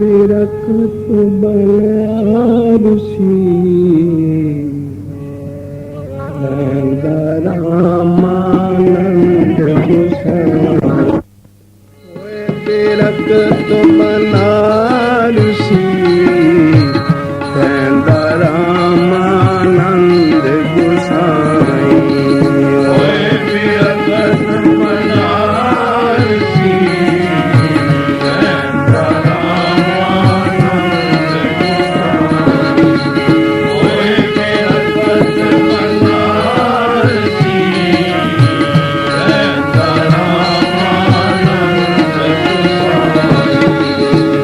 बिरकत बलयारुषि रामानंद बिरकत बनारुषि रामानंद गोसाई बिरकत बनारुषि गोसाई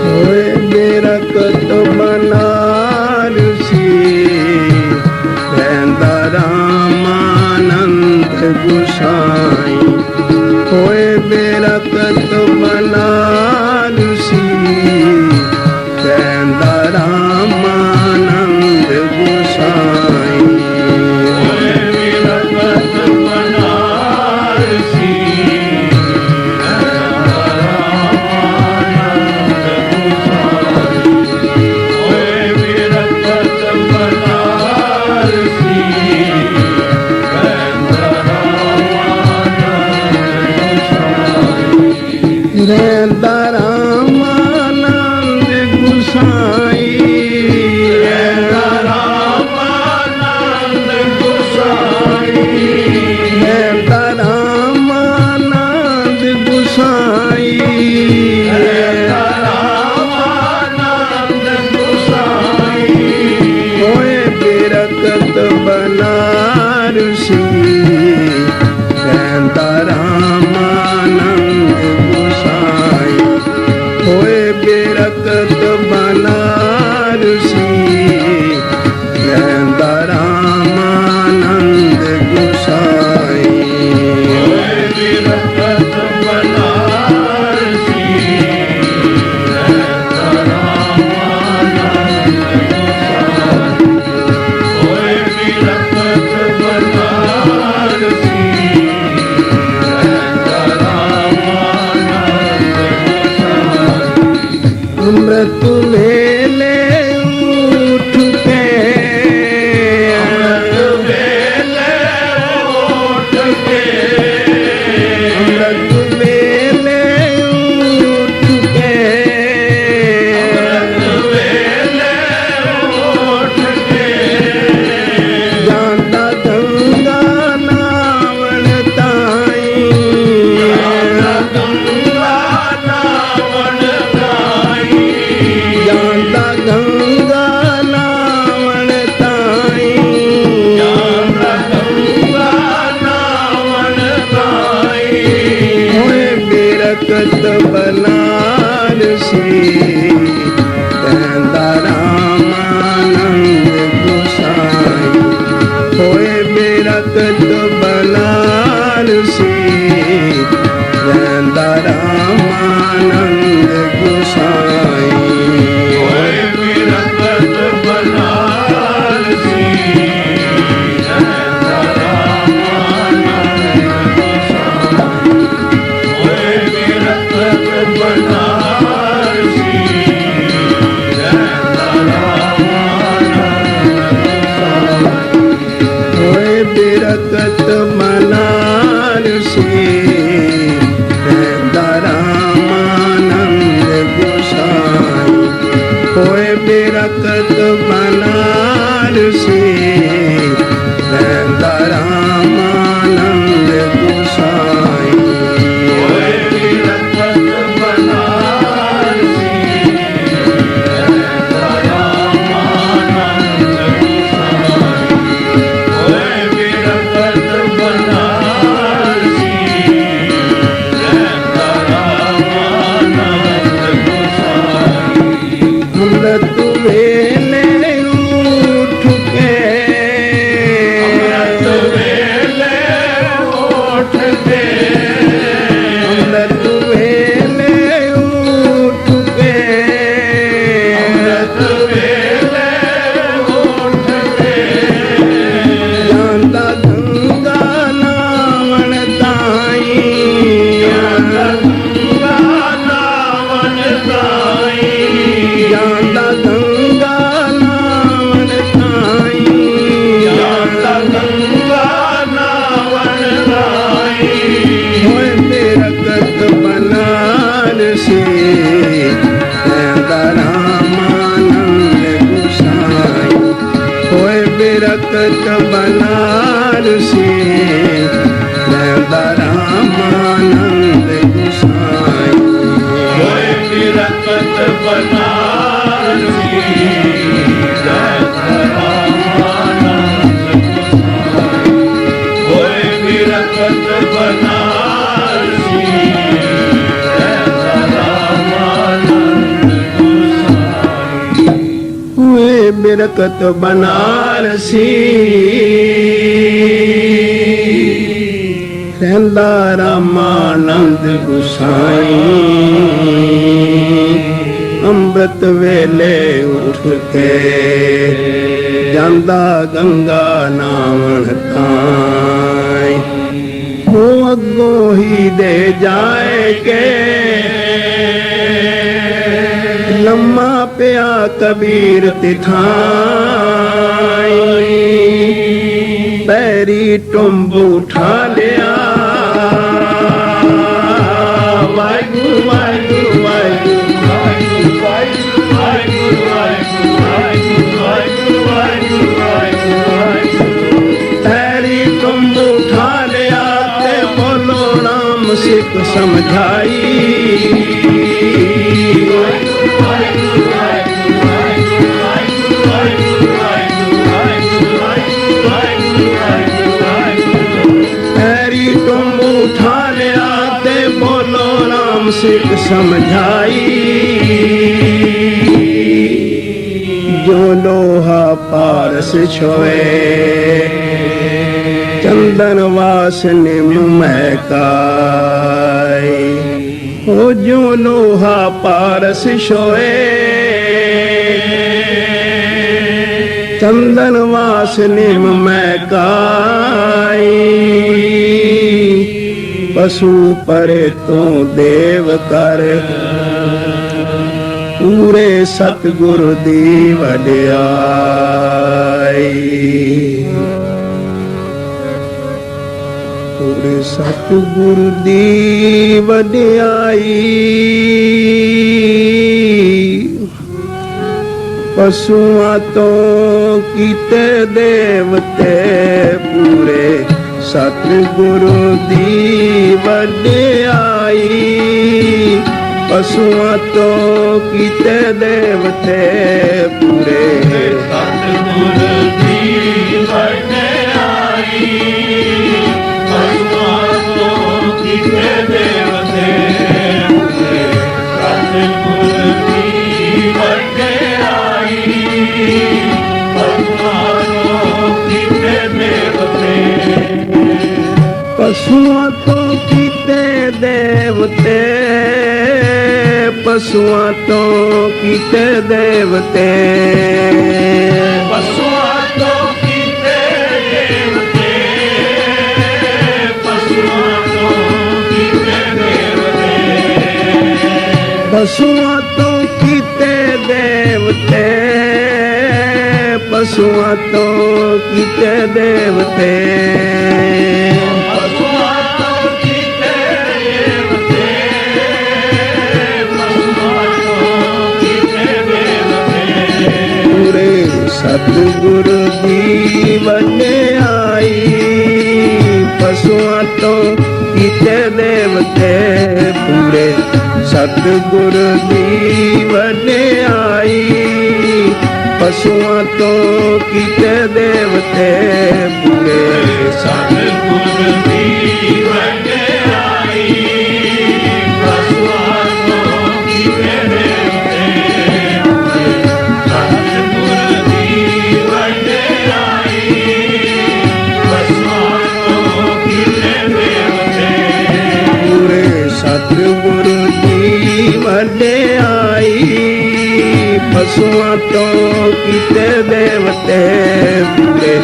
होए बिरकत बनारुषि कहंदा रामानंद गोसाई होए बिरकत बनारुषि रहंदा रामानंद गोसाई रहंदा रामानंद गोसाई रहंदा रामानंद गोसाई रहंदा रामानंद गोसाई होए बिरकत बनारुषि रहंदा रामानंद होए बिरकत बनारुषि रहंदा रामानंद गोसाई होए बिरकत बनारुषि रहंदा रामानंद गोसाई होए बिरकत बनारुषि अमृत वेले उठ के अमृत वेले उठ के अमृत वेले उठ के अमृत वेले उठ के जाता गंगा नावन ताई जाता गंगा नावन ताई जाता गंगा नावन ताई जाता गंगा नावन ताई होए बिरकत बनारुषि कहंदा रामानंद गोसाई होए बिरकत बनारुषि कहंदा रामानंद गोसाई होए बिरकत बनारुषि कहंदा रामानंद गोसाई होए बिरकत बनारुषि कहंदा रामानंद गोसाई होए बिरकत बनारुषि कहंदा रामानंद गोसाई होए बिरकत बनारुषि कहंदा रामानंद गोसाई होए बिरकत बनारुषि कहंदा रामानंद गोसाई होए बिरकत बनारुषि कहंदा रामानंद गोसाई अमृत वेले उठ के अमृत वेले उठ के अमृत वेले उठ के अमृत वेले उठ के जाता गंगा नावन ताई जाता गंगा नावन ताई ਜਾਂਦਾ ਗੰਗਾ ਨਾਵਣ ਤਾਈ ਜਾਂਦਾ ਗੰਗਾ ਨਾਵਣ ਰਾਈ ਹੋਏ ਬਿਰਕਤ ਬਨਾਰਸੀ ਲੈਂਦਾ ਰਾਮਾਨੰਦ ਗੁਸਾਈ ਹੋਏ ਬਿਰਕਤ ਬਨਾਰਸੀ ਲੈਂਦਾ ਰਾਮਾਨੰਦ ਗੁਸਾਈ ਹੋਏ ਬਿਰਕਤ ਬਨਾਰਸੀ ਲੈਂਦਾ ਰਾਮਾਨੰਦ ਗੁਸਾਈ ਹੋਏ ਬਿਰਕਤ ਬਨਾਰਸੀ ਲੈਂਦਾ ਰਾਮਾਨੰਦ ਗੁਸਾਈ ਹੋਏ ਬਿਰਕਤ ਬਨਾਰਸੀ ਰਹਿੰਦਾ ਰਾਮਾਨੰਦ ਗੁਸਾਈ ਅੰਮ੍ਰਿਤ ਵੇਲੇ ਉੱਠ ਕੇ ਜਾਂਦਾ ਗੰਗਾ ਨਾਵਣ ਤਾਈ ਉਹ ਅੱਗੋਂ ਹੀ ਦੇ ਜਾਏ ਕੇ ਲੰਮਾ ਪਿਆ ਕਬੀਰ ਤਿਥਾਈ ਪੈਰੀ ਟੁੰਬ ਉਠਾ ਲਿਆ ਵਾਹਿਗੁਰੂ ਵਾਹਿਗੁਰੂ ਵਾਹਿਗੁਰੂ ਪੈਰੀ ਟੁੰਬ ਉਠਾ ਲਿਆ ਤੇ ਬੋਲੋ ਨਾਮ ਸਿੱਖ ਸਮਝਾਈ ਪੈਰੀ ਟੁੰਬ ਉਠਾ ਲਿਆ ਤੇ ਬੋਲੋ ਨਾਮ ਸਿੱਖ ਸਮਝਾਈ ਜੋ ਲੋਹਾ ਪਾਰਸ ਛੋਏ ਚੰਦਨ ਵਾਸ ਨਿਮ ਮਹਿਕਾਈ ਉਹ ਜੋ ਲੋਹਾ ਪਾਰਸ ਛੋਏ ਚੰਦਨ ਵਾਸ ਨਿਮ ਮਹਿਕਾਈ ਪਸ਼ੂ ਪਰੇ ਤੋਂ ਦੇਵ ਕਰ ਪੂਰੇ ਸਤਿਗੁਰ ਦੀ ਵਡਿਆਈ ਪੂਰੇ ਸਤਿਗੁਰ ਦੀ ਵਡਿਆਈ ਪਸ਼ੂਆਂ ਤੋਂ ਕੀਤੇ ਦੇਵਤੇ ਪੂਰੇ ਸਤਿਗੁਰੂ ਦੀ ਵਡਿਆਈ ਪਸ਼ੂਆਂ ਤੋਂ ਕੀਤੇ ਦੇਵਤੇ ਪੂਰੇ ਸਤਿਗੁਰ ਦੀ ਵਡਿਆਈ ਪਸ਼ੂਆਂ ਤੋਂ ਕੀਤੇ ਦੇਵਤੇ ਪੂਰੇ ਸਤਿਗੁਰ ਦੀ ਵਡਿਆਈ ਪਸ਼ੂਆਂ ਤੋਂ ਕੀਤੇ ਦੇਵਤੇ ਪਸ਼ੂਆਂ ਤੋਂ ਕੀਤੇ ਦੇਵਤੇ ਪਸ਼ੂਆਂ ਤੋਂ ਕੀਤੇ ਦੇਵਤੇ ਪਸ਼ੂਆਂ ਤੋਂ ਕੀਤੇ ਦੇਵਤੇ ਪਸ਼ੂਆਂ ਤੋਂ ਕੀਤੇ ਦੇਵਤੇ ਪਸ਼ੂਆਂ ਤੋਂ ਕੀਤੇ ਦੇਵਤੇ ਪਸ਼ੂਆਂ ਤੋਂ ਕੀਤੇ ਦੇਵਤੇ ਪਸ਼ੂਆਂ ਤੋਂ ਕੀਤੇ ਦੇਵਤੇ ਪਸ਼ੂਆਂ ਤੋਂ ਕੀਤੇ ਦੇਵਤੇ ਪੂਰੇ ਸਤਿਗੁਰ ਦੀ ਵਡਿਆਈ ਪਸ਼ੂਆਂ ਤੋਂ ਕੀਤੇ ਦੇਵਤੇ ਪੂਰੇ ਸਤਿਗੁਰ ਦੀ ਵਡਿਆਈ ਪਸ਼ੂਆਂ ਤੋਂ ਕੀਤੇ ਦੇਵਤੇ ਪੂਰੇ ਸਤਿਗੁਰ ਦੀ ਵਡਿਆਈ ਪਸ਼ੂਆਂ ਤੋਂ ਕੀਤੇ ਦੇਵਤੇ ਸਤਿਗੁਰ ਦੀ ਵਡਿਆਈ ਪਸ਼ੂਆਂ ਤੋਂ ਕੀਤੇ ਦੇਵਤੇ ਪੂਰੇ ਸਤਿਗੁਰ ਦੀ ਵਡਿਆਈ ਪਸ਼ੂਆਂ ਤੋਂ ਕੀਤੇ ਦੇਵਤੇ ਪੂਰੇ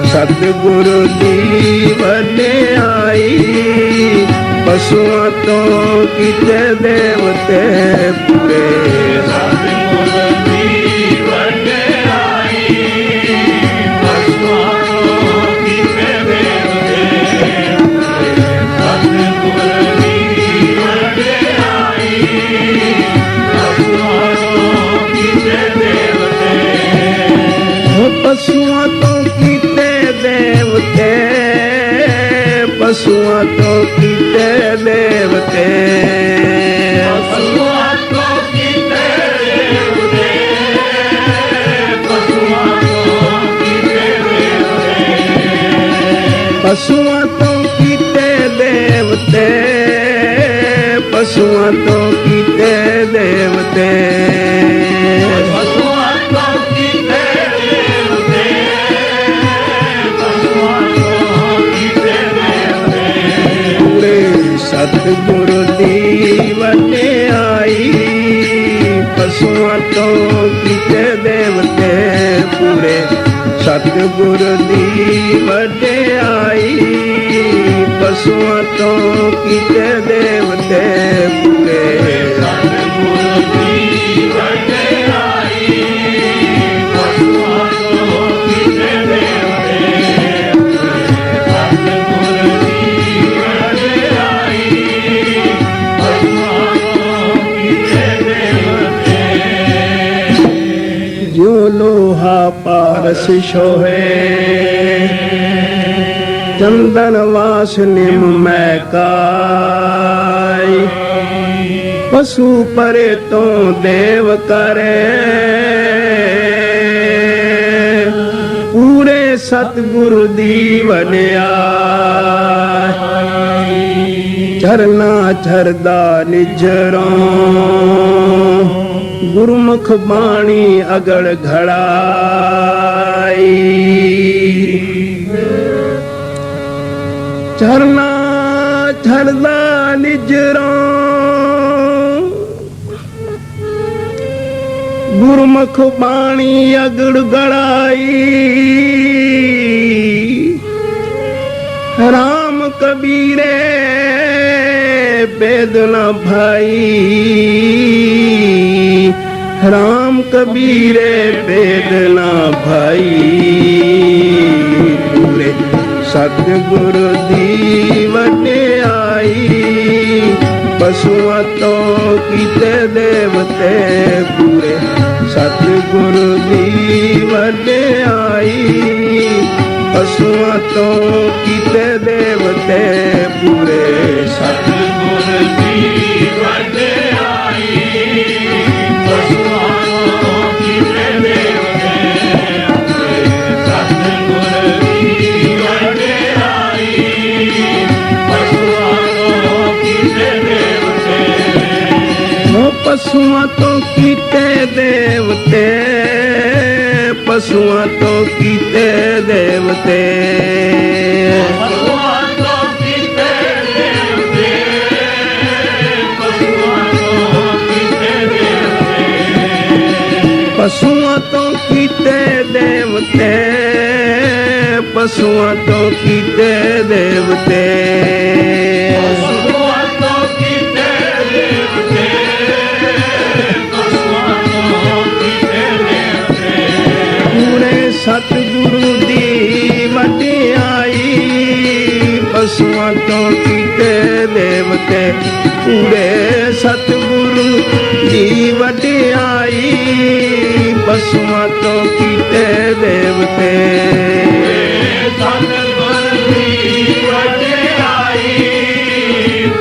ਸਤਿਗੁਰ ਦੀ ਵਡਿਆਈ ਪਸ਼ੂਆਂ ਤੋਂ ਕੀਤੇ ਦੇਵਤੇ ਪੂਰੇ ਸਤਿਗੁਰ ਪਸ਼ੂਆਂ ਤੋਂ ਕੀਤੇ ਦੇਵਤੇ, ਪਸ਼ੂਆਂ ਤੋਂ ਕੀਤੇ ਦੇਵਤੇ, ਪਸ਼ੂਆਂ ਤੋਂ ਕੀਤੇ ਦੇਵਤੇ, ਪਸ਼ੂਆਂ ਤੋਂ ਕੀਤੇ ਦੇਵਤੇ, ਪਸ਼ੂਆਂ ਤੋਂ ਕੀਤੇ ਦੇਵਤੇ, ਪਸ਼ੂਆਂ ਤੋਂ ਕੀਤੇ ਦੇਵਤੇ, ਪਸ਼ੂਆਂ ਤੋਂ ਕੀਤੇ ਦੇਵਤੇ, ਪਸ਼ੂਆਂ ਤੋਂ ਕੀਤੇ ਦੇਵਤੇ, ਪੂਰੇ ਸਤਿਗੁਰ ਦੀ ਵਡਿਆਈ, ਪਸ਼ੂਆਂ ਤੋਂ ਕੀਤੇ ਦੇਵਤੇ, ਪੂਰੇ ਸਤਿਗੁਰ ਦੀ ਵਡਿਆਈ, ਪਸ਼ੂਆਂ ਤੋਂ ਕੀਤੇ ਦੇਵਤੇ, ਪੂਰੇ ਸਤਿਗੁਰ ਦੀ ਵਡਿਆਈ, ਪਸ਼ੂਆਂ ਤੋਂ ਕੀਤੇ ਦੇਵਤੇ, ਸਤਿਗੁਰ ਦੀ ਵਡਿਆਈ, ਪਸ਼ੂਆਂ ਤੋਂ ਕੀਤੇ ਦੇਵਤੇ। ਜੋ ਲੋਹਾ ਪਾਰਸ ਸ਼ੋਹੇ, ਚੰਦਨ ਵਾਸ ਨਿਮ ਮੈਂ ਕਾਈ, ਪਸ਼ੂ ਪਰੇ ਤੋਂ ਦੇਵ ਕਰੇ, ਪੂਰੇ ਸਤਿਗੁਰੂ ਦੀ ਵਡਿਆਈ, ਚਰਨਾ ਚਰਦਾ ਨਿਜਰੋਂ, ਗੁਰਮੁਖ ਬਾਣੀ ਅਗੜ ਘੜਾਈ, ਚਰਨਾ ਚਰਦਾ ਨਿਜਰੋਂ, ਗੁਰਮੁਖ ਬਾਣੀ ਅਗੜ ਘੜਾਈ, ਰਾਮ ਕਬੀਰੇ बेद न भाई, राम कबीरे बेद न भाई, पूरे सतगुरु दी वडियाई, पशुआं तो कीते देवते, पूरे सतगुरु दी वडियाई, पशुआं तो कीते देवते, पूरे ਸਤਿਗੁਰ ਦੀ ਵਡਿਆਈ, ਪਸ਼ੂਆਂ ਤੋਂ ਕੀਤੇ ਦੇਵਤੇ, ਸਤਿਗੁਰ ਦੀ ਵਡਿਆਈ, ਪਸ਼ੂਆਂ ਤੋਂ ਕੀਤੇ ਦੇਵਤੇ, पशुआं तो कीते देवते, पशुआं तो कीते देवते, ਪਸ਼ੂਆਂ ਤੋਂ ਕੀਤੇ ਦੇਵਤੇ, ਪਸ਼ੂਆਂ ਤੋਂ ਕੀਤੇ ਦੇਵਤੇ, पशुआं तो कीते देवते, पशुआं तो कीते देवते, ਪਸ਼ੂਆਂ ਤੋਂ ਕੀਤੇ ਦੇਵਤੇ, ਪਸ਼ੂਆਂ ਤੋਂ ਕੀਤੇ ਦੇਵਤੇ, पूरे सतगुरु दी वडियाई, पशुआं तो कीते देवते, पूरे सतगुरु दी वडियाई, पशुआं तो कीते देवते, ਸਤਿਗੁਰ ਦੀ ਵਡਿਆਈ,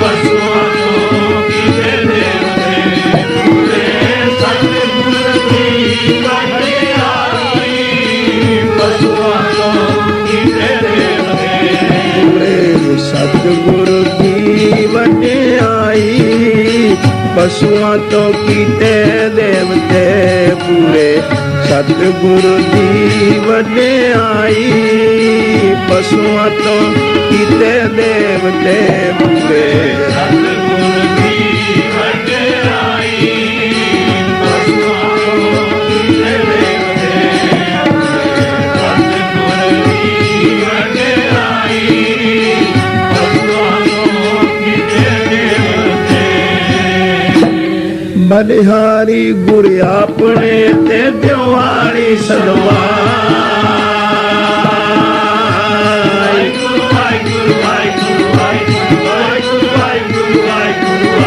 ਪਸ਼ੂਆਂ ਤੋਂ ਕੀਤੇ ਦੇਵਤੇ, ਸਤਿਗੁਰ ਦੀ ਵਡਿਆਈ, ਪਸ਼ੂਆਂ ਤੋਂ ਕੀਤੇ ਦੇਵਤੇ, पूरे सतगुरु दी वडियाई, पशुआं तो कीते देवते, पूरे सतगुरु दी वडियाई, पशुआं तो कीते देवते, पूरे ਸਤਿਗੁਰ ਦੀ ਵਡਿਆਈ, ਪਸ਼ੂਆਂ ਤੋਂ ਕੀਤੇ ਦੇਵਤੇ, ਸਤਿਗੁਰ ਦੀ ਵਡਿਆਈ, ਪਸ਼ੂਆਂ ਤੋਂ ਕੀਤੇ ਦੇਵਤੇ, बलिहारी गुर अपने ते दिवाली सदवाई, ਵਾਹਿਗੁਰੂ ਵਾਹਿਗੁਰੂ ਵਾਹਿਗੁਰੂ ਵਾਹਿਗੁਰੂ ਵਾਹਿਗੁਰੂ ਵਾਹਿਗੁਰੂ ਵਾਹਿਗੁਰੂ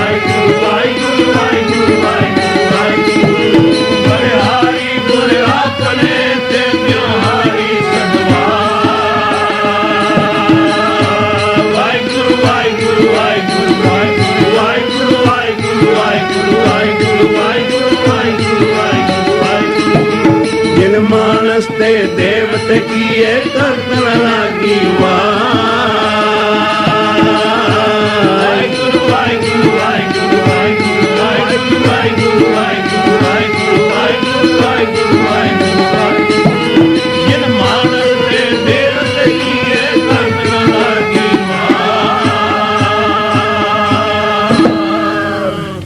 ਵਾਹਿਗੁਰੂ ਵਾਹਿਗੁਰੂ ਵਾਹਿਗੁਰੂ ਵਾਹਿਗੁਰੂ, ਬਲਿਹਾਰੀ ਗੁਰ ਆਪਣੇ ਤੇ ਤਿਉਹਾਰ, ਵਾਹਿਗੁਰੂ ਵਾਹਿਗੁਰੂ ਵਾਹਿਗੁਰੂ ਵਾਹਿਗੁਰੂ ਵਾਹਿਗੁਰੂ ਜਿਨ ਮਾਨਸ ਤੇ ਦੇਵਤੇ ਕੀਏ ਕਰਤ ਨ ਲਾਗੀ ਵਾਹਿਗੁਰੂ ਵਾਹਿਗੁਰੂ ਵਾਹਿਗੁਰੂ ਵਾਹਿਗੁਰੂ ਵਾਹਿਗੁਰੂ ਵਾਹਿਗੁਰੂ ਵਾਹਿਗੁਰੂ ਵਾਹਿਗੁਰੂ ਵਾਹਿਗੁਰੂ ਵਾਹਿਗੁਰੂ ਵਾਹਿਗੁਰੂ ਜਿਨ ਮਾਨਸ ਤੇ ਦੇਵਤੇ ਕੀਏ ਕਰਤ ਨ ਲਾਗੀ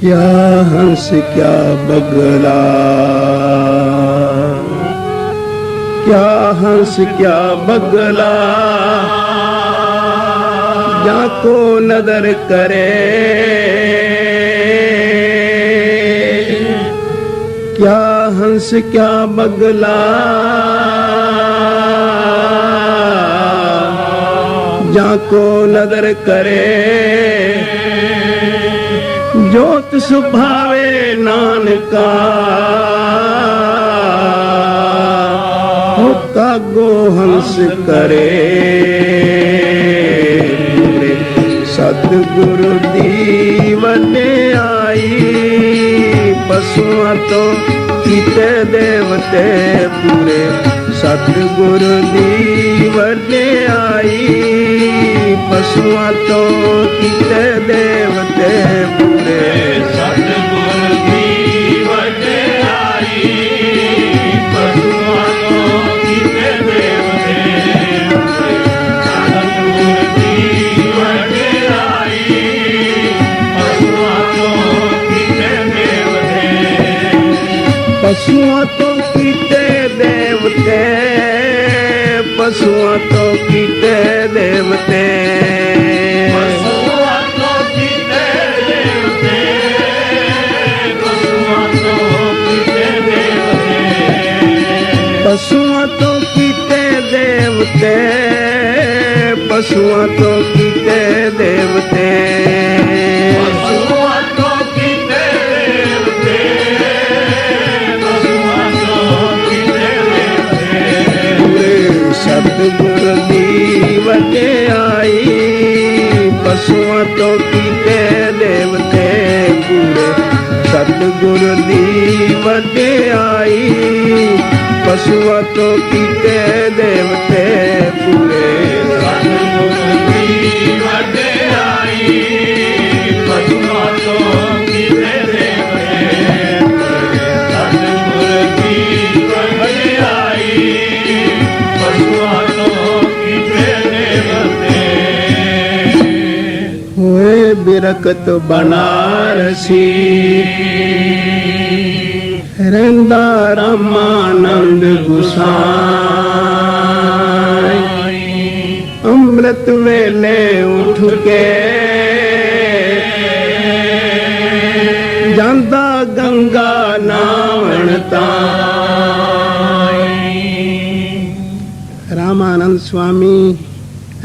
क्या हंस क्या बगला, क्या हंस क्या बगला, जाको नदर करे, क्या हंस क्या बगला, जाको नदर करे, जोत सुभावे नानका, होता गो हंस करे, सतगुरु दी वड्याई, पशुआं तो कीते देवते पूरे, सतगुरु दी वड्याई, पशुआं तो कीते देवते पूरे, ਸਤਿਗੁਰ ਦੀ ਵਡਿਆਈ ਪਸ਼ੂਆਂ ਤੋਂ ਕੀਤੇ ਦੇਵਤੇ ਸਤਿਗੁਰ ਦੀ ਵਡਿਆਈ ਪਸ਼ੂਆਂ ਤੋਂ ਕੀਤੇ ਦੇਵਤੇ पशुआं तो कीते देवते, पशुआं तो कीते देवते, ਪਸ਼ੂਆਂ ਤੋਂ ਕੀਤੇ ਦੇਵਤੇ ਪਸ਼ੂਆਂ ਤੋਂ ਕੀਤੇ ਦੇਵਤੇ पशुआं तो कीते देवते, पशुआं तो कीते देवते, ਪਸ਼ੂਆਂ ਤੋਂ ਕੀਤੇ ਦੇਵਤੇ ਪਸ਼ੂਆਂ ਤੋਂ ਕੀਤੇ ਦੇਵਤੇ पूरे सतगुर दी वड्याई, पशुआं तो कीते देवते पूरे, सतगुर दी वड्याई, पशुआं तो कीते देवते पूरे, ਸਤਿਗੁਰ ਦੀ ਵਡਿਆਈ ਪਸ਼ੂਆਂ ਤੋਂ ਕੀਤੇ ਦੇਵਤੇ ਸਤਿਗੁਰ ਦੀ ਵਡਿਆਈ ਪਸ਼ੂਆਂ ਤੋਂ ਕੀਤੇ ਦੇਵਤੇ होए बिरकत बनारसी, रंदा रामानंद गुसाई, अमृत वेले उठ के ਜਾਂਦਾ गंगा नावण ताई। रामानंद स्वामी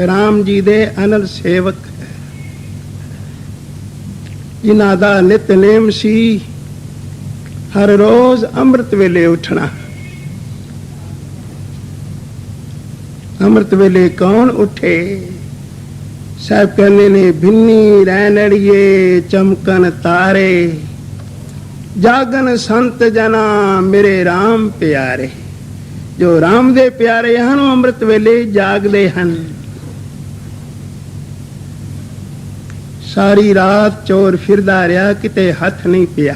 राम जी ਦੇ ਅਨਲ ਸੇਵਕ, ਜਿਨ੍ਹਾਂ ਦਾ ਨਿਤਨੇਮ ਸੀ ਹਰ ਰੋਜ਼ ਅੰਮ੍ਰਿਤ ਵੇਲੇ ਉੱਠਣਾ। ਅੰਮ੍ਰਿਤ ਵੇਲੇ ਕੌਣ ਉੱਠੇ? ਸਾਹਿਬ ਕਹਿੰਦੇ ਨੇ ਬਿੰਨੀ ਰੈਣੜੀਏ ਚਮਕਨ ਤਾਰੇ, ਜਾਗਨ ਸੰਤ ਜਨਾ ਮੇਰੇ RAM ਪਿਆਰੇ। ਜੋ RAM ਦੇ ਪਿਆਰੇ ਹਨ ਉਹ ਅੰਮ੍ਰਿਤ ਵੇਲੇ ਜਾਗਦੇ ਹਨ। ਸਾਰੀ ਰਾਤ ਚੋਰ ਫਿਰਦਾ ਰਿਹਾ, ਕਿਤੇ ਹੱਥ ਨਹੀਂ ਪਿਆ।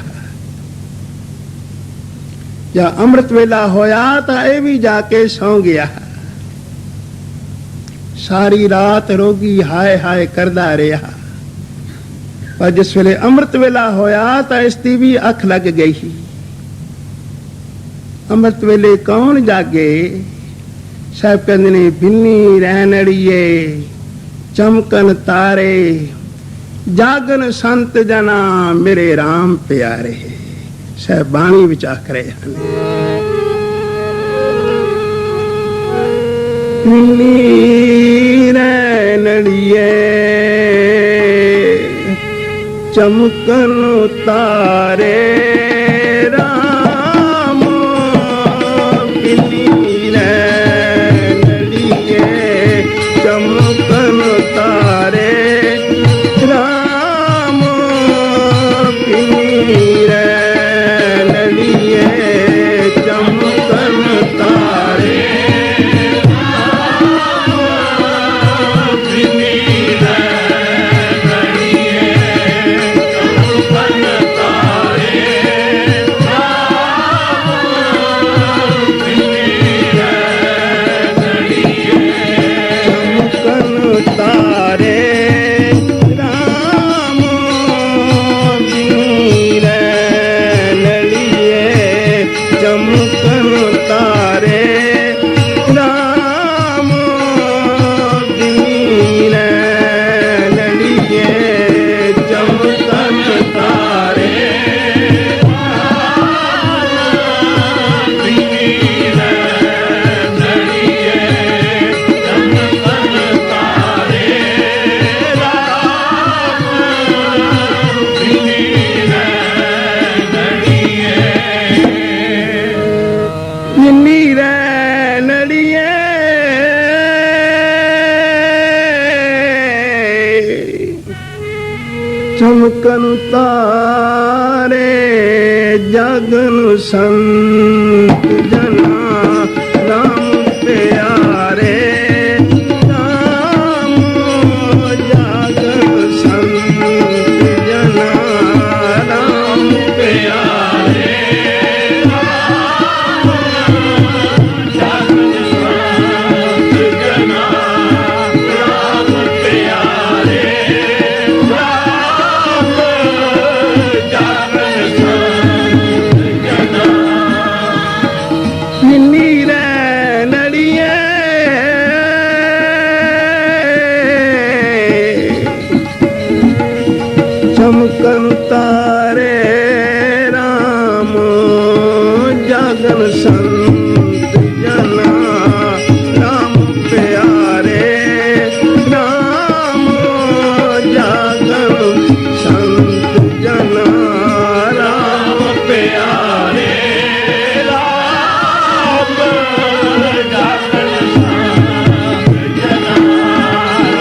ਜਾਂ ਅੰਮ੍ਰਿਤ ਵੇਲਾ ਹੋਇਆ ਤਾਂ ਇਹ ਵੀ ਜਾ ਕੇ ਸੌਂ ਗਿਆ। ਸਾਰੀ ਰਾਤ ਰੋਗੀ ਹਾਏ ਹਾਏ ਕਰਦਾ ਰਿਹਾ, ਪਰ ਜਿਸ ਵੇਲੇ ਅੰਮ੍ਰਿਤ ਵੇਲਾ ਹੋਇਆ ਤਾਂ ਇਸ ਦੀ ਵੀ ਅੱਖ ਲੱਗ ਗਈ। ਅੰਮ੍ਰਿਤ ਵੇਲੇ ਕੌਣ ਜਾਗੇ? ਸਾਹਿਬ ਕਹਿੰਦੇ ਨੇ ਬਿੰਨੀ ਰਹਿਣੜੀਏ ਚਮਕਨ ਤਾਰੇ, ਜਾਗਨ ਸੰਤ ਜਨਾ ਮੇਰੇ RAM ਪਿਆਰੇ। ਸਾਹਿਬ ਬਾਣੀ ਵਿੱਚ ਆਖ ਰਹੇ ਹਨ ਬਿੰਨੀ ਰਹਿਣੜੀਏ ਚਮਕਨ ਤਾਰੇ, RAM ਬਿੰਨੀ ਰਹਿਣੜੀਏ ਚਮਕਨ ਤਾਰੇ, RAM ਬਿੰਨੀ ਚਮਕਨ ਤਾਰੇ ਜਗਨ ਸੰਤ ਜਨਾ ਰਾਮ ਪਿਆਰੇ ਰਾਮ ਜਗਨ ਸੰਤ ਜਨਾ ਰਾਮ ਪਿਆਰੇ ਚਮਕਨ ਤਾਰੇ ਰਾਮ ਜਗਨ ਸੰਤ ਜਨਾ ਰਾਮ ਪਿਆਰੇ ਰਾਮ ਜਗਨ ਸੰਤ ਜਨਾ ਰਾਮ ਪਿਆਰੇ ਰਾਮ ਜਗਨ ਸੰਤ ਜਨਾ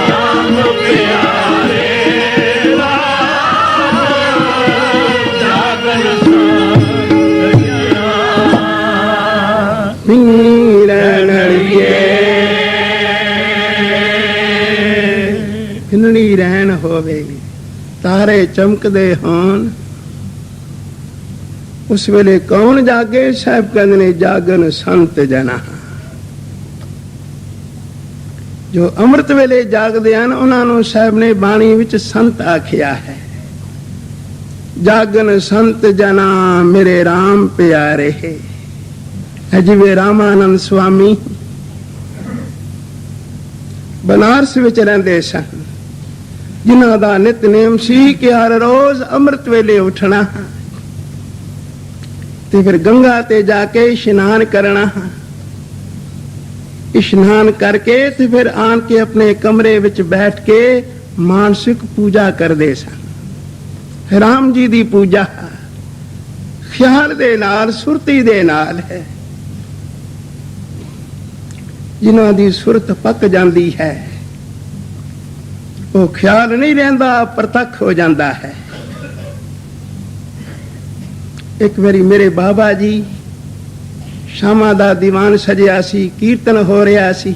ਰਾਮ ਪਿਆਰੇ ਹਿੰਨਣੀ ਰਹਿਣ ਹੋਵੇ ਤਾਰੇ ਚਮਕਦੇ ਹੋਣ ਉਸ ਵੇਲੇ ਕੌਣ ਜਾਗੇ? ਸਾਹਿਬ ਕਹਿੰਦੇ ਨੇ ਜਾਗਨ ਸੰਤ ਜਨਾ। ਜੋ ਅੰਮ੍ਰਿਤ ਵੇਲੇ ਜਾਗਦੇ ਹਨ ਉਹਨਾਂ ਨੂੰ ਸਾਹਿਬ ਨੇ ਬਾਣੀ ਵਿੱਚ ਸੰਤ ਆਖਿਆ ਹੈ। ਜਾਗਨ ਸੰਤ ਜਨਾ ਮੇਰੇ ਰਾਮ ਪਿਆਰੇ। ਜਿਵੇਂ ਰਾਮਾਨੰਦ ਸਵਾਮੀ ਬਨਾਰਸ ਵਿੱਚ ਰਹਿੰਦੇ ਸਨ, ਜਿਨ੍ਹਾਂ ਦਾ ਨਿਤਨੇਮ ਸੀ ਕਿ ਹਰ ਰੋਜ਼ ਅੰਮ੍ਰਿਤ ਵੇਲੇ ਉੱਠਣਾ ਤੇ ਫਿਰ ਗੰਗਾ ਤੇ ਜਾ ਕੇ ਇਸ਼ਨਾਨ ਕਰਨਾ, ਇਸ਼ਨਾਨ ਕਰਕੇ ਤੇ ਫਿਰ ਆਣ ਕੇ ਆਪਣੇ ਕਮਰੇ ਵਿੱਚ ਬੈਠ ਕੇ ਮਾਨਸਿਕ ਪੂਜਾ ਕਰਦੇ ਸਨ। ਰਾਮ ਜੀ ਦੀ ਪੂਜਾ ਖਿਆਲ ਦੇ ਨਾਲ, ਸੁਰਤੀ ਦੇ ਨਾਲ ਹੈ। ਜਿਨ੍ਹਾਂ ਦੀ ਸੁਰਤ ਪੱਕ ਜਾਂਦੀ ਹੈ ਉਹ ਖਿਆਲ ਨਹੀਂ ਰਹਿੰਦਾ, ਪ੍ਰਤੱਖ ਹੋ ਜਾਂਦਾ ਹੈ। ਇੱਕ ਵਾਰੀ ਮੇਰੇ ਬਾਬਾ ਜੀ ਸ਼ਾਮਾਂ ਦਾ ਦੀਵਾਨ ਸਜਿਆ ਸੀ, ਕੀਰਤਨ ਹੋ ਰਿਹਾ ਸੀ।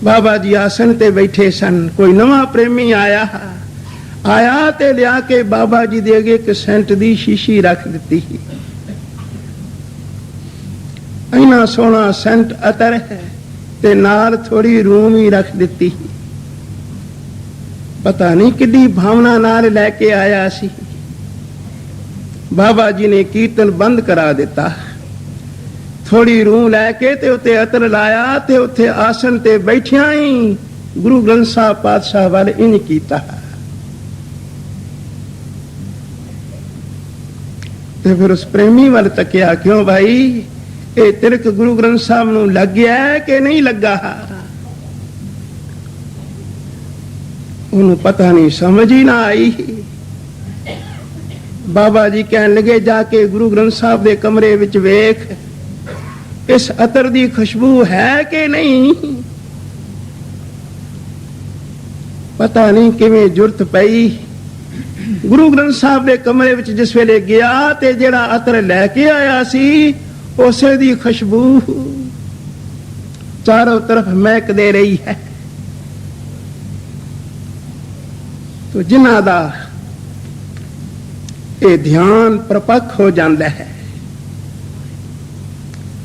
ਬਾਬਾ ਜੀ ਆਸਣ ਤੇ ਬੈਠੇ ਸਨ। ਕੋਈ ਨਵਾਂ ਪ੍ਰੇਮੀ ਆਇਆ ਤੇ ਲਿਆ ਕੇ ਬਾਬਾ ਜੀ ਦੇ ਅੱਗੇ ਇੱਕ ਸੈਂਟ ਦੀ ਸ਼ੀਸ਼ੀ ਰੱਖ ਦਿੱਤੀ। ਇੰਨਾ ਸੋਹਣਾ ਸੈਂਟ ਅਤਰ ਹੈ ਤੇ ਨਾਲ ਥੋੜੀ ਰੂਮ ਹੀ ਰੱਖ ਦਿੱਤੀ। ਪਤਾ ਨਹੀਂ ਕਿੱਡੀ ਭਾਵਨਾ ਨਾਲ ਲੈ ਕੇ ਆਇਆ ਸੀ। ਬਾਬਾ ਜੀ ਨੇ ਕੀਰਤਨ ਬੰਦ ਕਰਾ ਦਿੱਤਾ। ਥੋੜੀ ਰੂਹ ਲੈ ਕੇ ਤੇ ਉੱਤੇ ਅਤਰ ਲਾਇਆ ਤੇ ਉੱਥੇ ਆਸਣ ਤੇ ਬੈਠਿਆਂ ਹੀ ਗੁਰੂ ਗ੍ਰੰਥ ਸਾਹਿਬ ਪਾਤਸ਼ਾਹ ਵੱਲ ਇੰਜ ਕੀਤਾ ਤੇ ਫਿਰ ਉਸ ਪ੍ਰੇਮੀ ਵੱਲ ਤੱਕਿਆ, ਕਿਉਂ ਭਾਈ ਇਹ ਤਿਲਕ ਗੁਰੂ ਗ੍ਰੰਥ ਸਾਹਿਬ ਨੂੰ ਲੱਗਿਆ ਕਿ ਨਹੀਂ ਲੱਗਾ? ਉਹਨੂੰ ਪਤਾ ਨਹੀਂ, ਸਮਝ ਹੀ ਨਾ ਆਈ। ਬਾਬਾ ਜੀ ਕਹਿਣ ਲੱਗੇ, ਜਾ ਕੇ ਗੁਰੂ ਗ੍ਰੰਥ ਸਾਹਿਬ ਦੇ ਕਮਰੇ ਵਿੱਚ ਵੇਖ ਇਸ ਅਤਰ ਦੀ ਖੁਸ਼ਬੂ ਹੈ ਕਿ ਨਹੀਂ? ਪਤਾ ਨਹੀਂ ਕਿਵੇਂ ਜੁਰਤ ਪਈ। ਗੁਰੂ ਗ੍ਰੰਥ ਸਾਹਿਬ ਦੇ ਕਮਰੇ ਵਿੱਚ ਜਿਸ ਵੇਲੇ ਗਿਆ ਤੇ ਜਿਹੜਾ ਅਤਰ ਲੈ ਕੇ ਆਇਆ ਸੀ ਉਸੇ ਦੀ ਖੁਸ਼ਬੂ ਚਾਰੋਂ ਤਰਫ ਮਹਿਕਦੇ ਰਹੀ ਹੈ। ਤੋ ਜਿਨ੍ਹਾਂ ਦਾ ਇਹ ਧਿਆਨ ਪ੍ਰਪੱਕ ਹੋ ਜਾਂਦਾ ਹੈ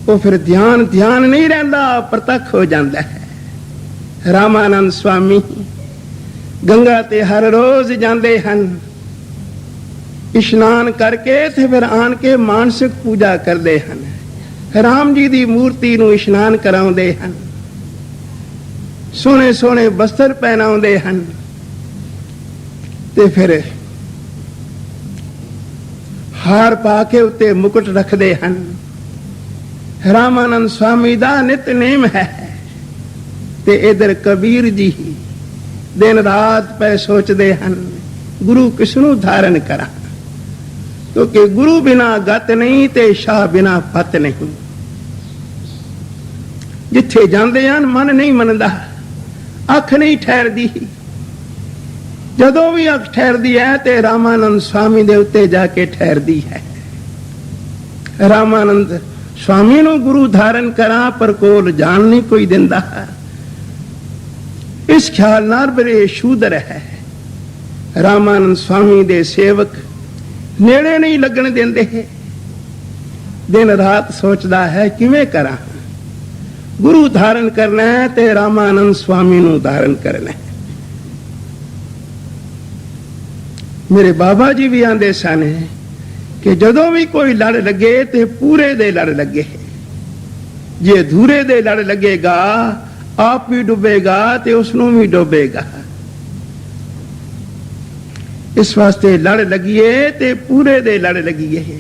ਉਹ ਫਿਰ ਧਿਆਨ ਨਹੀਂ ਰਹਿੰਦਾ, ਪ੍ਰਤੱਖ ਹੋ ਜਾਂਦਾ ਹੈ। ਰਾਮਾਨੰਦ ਸਵਾਮੀ ਗੰਗਾ ਤੇ ਹਰ ਰੋਜ਼ ਜਾਂਦੇ ਹਨ, ਇਸ਼ਨਾਨ ਕਰਕੇ ਤੇ ਫਿਰ ਆਣ ਕੇ ਮਾਨਸਿਕ ਪੂਜਾ ਕਰਦੇ ਹਨ। ਰਾਮ ਜੀ ਦੀ ਮੂਰਤੀ ਨੂੰ ਇਸ਼ਨਾਨ ਕਰਾਉਂਦੇ ਹਨ, ਸੋਹਣੇ ਸੋਹਣੇ ਬਸਤਰ ਪਹਿਨਾਉਂਦੇ ਹਨ ਤੇ ਫਿਰ ਹਾਰ ਪਾ ਕੇ ਉੱਤੇ ਮੁਕਟ ਰੱਖਦੇ ਹਨ। ਰਾਮਾਨੰਦ ਸਵਾਮੀ ਦਾ ਨਿਤਨੇਮ ਹੈ ਤੇ ਇਧਰ ਕਬੀਰ ਜੀ ਦਿਨ ਰਾਤ ਪੈ ਸੋਚਦੇ ਹਨ ਗੁਰੂ ਕਿਸ ਨੂੰ ਧਾਰਨ ਕਰਾਂ, ਕਿਉਂਕਿ ਗੁਰੂ ਬਿਨਾ ਗਤ ਨਹੀਂ ਤੇ ਸ਼ਾਹ ਬਿਨਾ ਪਤ ਨਹੀਂ। ਜਿੱਥੇ ਜਾਂਦੇ ਹਨ ਮਨ ਨਹੀਂ ਮੰਨਦਾ, ਅੱਖ ਨਹੀਂ ਠਹਿਰਦੀ। ਜਦੋਂ ਵੀ ਅੱਖ ਠਹਿਰਦੀ ਹੈ ਤੇ ਰਾਮਾਨੰਦ ਸਵਾਮੀ ਦੇ ਉੱਤੇ ਜਾ ਕੇ ਠਹਿਰਦੀ ਹੈ। ਰਾਮਾਨੰਦ ਸਵਾਮੀ ਨੂੰ ਗੁਰੂ ਧਾਰਨ ਕਰਾਂ ਪਰ ਕੋਲ ਜਾਣ ਨਹੀਂ ਕੋਈ ਦਿੰਦਾ। ਇਸ ਖਿਆਲ ਨਾਲ ਬਰੇ ਸ਼ੂਦਰ ਹੈ। ਰਾਮਾਨੰਦ ਸਵਾਮੀ ਦੇ ਸੇਵਕ ਨੇੜੇ ਨਹੀਂ ਲੱਗਣ ਦਿੰਦੇ। ਦਿਨ ਰਾਤ ਸੋਚਦਾ ਹੈ ਕਿਵੇਂ ਕਰਾਂ। ਗੁਰੂ ਧਾਰਨ ਕਰਨਾ ਹੈ ਤੇ ਰਾਮਾਨੰਦ ਸਵਾਮੀ ਨੂੰ ਧਾਰਨ ਕਰਨਾ ਹੈ। ਮੇਰੇ ਬਾਬਾ ਜੀ ਵੀ ਆਂਦੇ ਸਨ ਕਿ ਜਦੋਂ ਵੀ ਕੋਈ ਲੜ ਲੱਗੇ ਤੇ ਪੂਰੇ ਦੇ ਲੜ ਲੱਗੇ, ਜੇ ਅਧੂਰੇ ਦੇ ਲੜ ਲੱਗੇਗਾ ਆਪ ਵੀ ਡੁੱਬੇਗਾ ਤੇ ਉਸ ਨੂੰ ਵੀ ਡੁੱਬੇਗਾ। ਇਸ ਵਾਸਤੇ ਲੜ ਲੱਗੀਏ ਤੇ ਪੂਰੇ ਦੇ ਲੜ ਲੱਗੀਏ।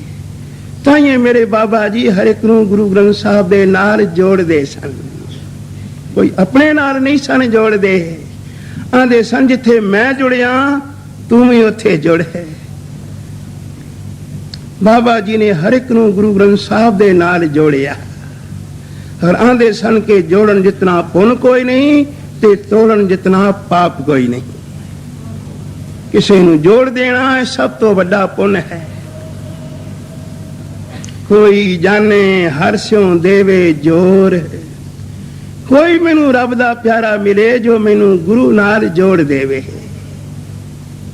ਤਾਂ ਇਹ ਮੇਰੇ ਬਾਬਾ ਜੀ ਹਰ ਇੱਕ ਨੂੰ ਗੁਰੂ ਗ੍ਰੰਥ ਸਾਹਿਬ ਦੇ ਨਾਲ ਜੋੜਦੇ ਸਨ। ਕੋਈ ਆਪਣੇ ਨਾਲ ਨਹੀਂ ਸਨ ਜੋੜਦੇ। ਆਂਦੇ ਸਨ ਜਿੱਥੇ ਮੈਂ ਜੁੜਿਆ ਤੂੰ ਵੀ ਉੱਥੇ ਜੁੜੇ। ਬਾਬਾ ਜੀ ਨੇ ਹਰ ਇੱਕ ਨੂੰ ਗੁਰੂ ਗ੍ਰੰਥ ਸਾਹਿਬ ਦੇ ਨਾਲ ਜੋੜਿਆ। ਔਰ ਆਂਦੇ ਸਨ ਕਿ ਜੋੜਨ ਜਿਤਨਾ ਪੁੰਨ ਕੋਈ ਨਹੀਂ ਤੇ ਤੋੜਨ ਜਿਤਨਾ ਪਾਪ ਕੋਈ ਨਹੀਂ। ਕਿਸੇ ਨੂੰ ਜੋੜ ਦੇਣਾ ਸਭ ਤੋਂ ਵੱਡਾ ਪੁੰਨ ਹੈ। ਕੋਈ ਜਾਣੇ ਹਰ ਸਿਉ ਦੇਵੇ ਜੋਰ, ਕੋਈ ਮੈਨੂੰ ਰੱਬ ਦਾ ਪਿਆਰਾ ਮਿਲੇ ਜੋ ਮੈਨੂੰ ਗੁਰੂ ਨਾਲ ਜੋੜ ਦੇਵੇ।